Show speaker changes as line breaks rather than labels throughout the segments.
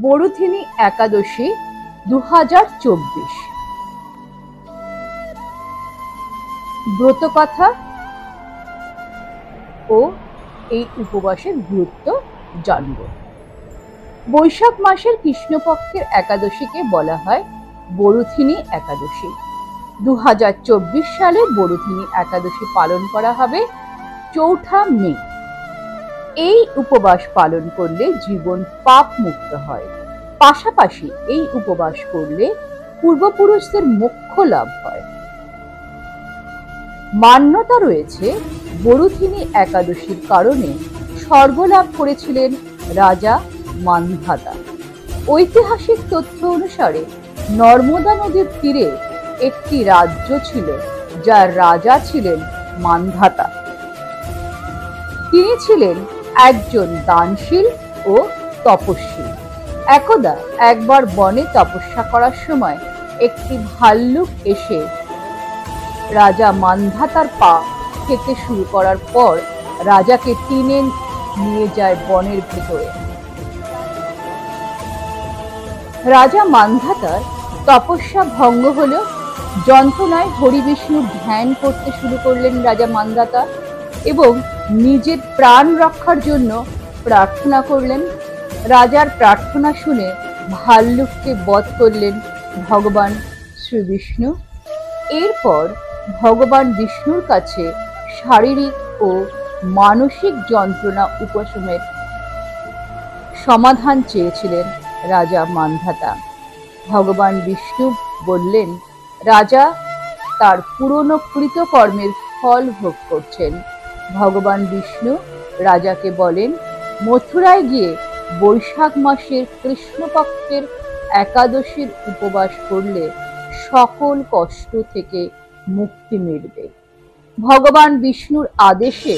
বরুথিনী একাদশী 2024 ব্রতকথা ও এই উপবাসের গুরুত্ব জানব। বৈশাখ মাসের কৃষ্ণপক্ষের একাদশীকে বলা হয় বরুথিনী একাদশী। 2024 সালে বরুথিনী একাদশী পালন করা হবে 4 মে। এই উপবাস পালন করলে জীবন পাপ মুক্ত হয়। পাশাপাশি এই উপবাস করলে পূর্বপুরুষদের মোক্ষ লাভ হয়। মান্যতা রয়েছে বরুথিনী একাদশীর কারণে স্বর্গ লাভ করেছিলেন রাজা মান্ধাতা। ঐতিহাসিক তথ্য অনুসারে নর্মদা নদীর তীরে একটি রাজ্য ছিল, যার রাজা ছিলেন মান্ধাতা। তিনি ছিলেন একজন দানশীল ও তপস্বী। একবার বনে তপস্যা করার সময় একটি ভাল্লুক এসে রাজা মান্ধাতার পা খেতে শুরু করার পর রাজাকে টেনে নিয়ে যায় বনের ভেতরে। রাজা মান্ধাতার তপস্যা ভঙ্গ হলো। যন্ত্রণায় হরি বিষ্ণুর ধ্যান করতে শুরু করলেন রাজা মান্ধাতা এবং নিজের প্রাণ রক্ষার জন্য প্রার্থনা করলেন। রাজার প্রার্থনা শুনে ভাল্লুককে বধ করলেন ভগবান শ্রী বিষ্ণু। এরপর ভগবান বিষ্ণুর কাছে শারীরিক ও মানসিক যন্ত্রণা উপশমের সমাধান চেয়েছিলেন রাজা মান্ধাতা। ভগবান বিষ্ণু বললেন, রাজা তার পুরনো কৃতকর্মের ফল ভোগ করছেন। ভগবান বিষ্ণু রাজাকে বলেন, মথুরায় গিয়ে বৈশাখ মাসের কৃষ্ণপক্ষের একাদশীর উপবাস করলে সকল কষ্ট থেকে মুক্তি মিলবে। ভগবান বিষ্ণুর আদেশে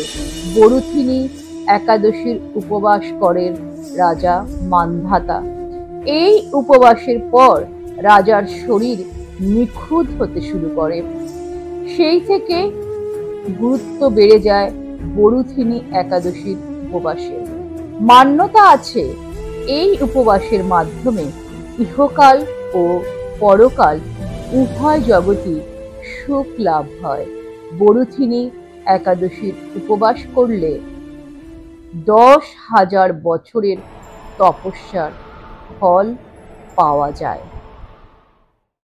বরুথিনী একাদশীর উপবাস করেন রাজা মান্ধাতা। এই উপবাসের পর রাজার শরীর নিখুঁত হতে শুরু করে। সেই থেকে গুরুত্ব বেড়ে যায় বরুথিনী একাদশীর উপবাসের। মান্যতা আছে এই উপবাসের মাধ্যমে ইহকাল ও পরকাল উভয় জগতই সুখ লাভ হয়। বরুথিনী একাদশীর উপবাস করলে 10,000 বছরের তপস্যার ফল পাওয়া যায়।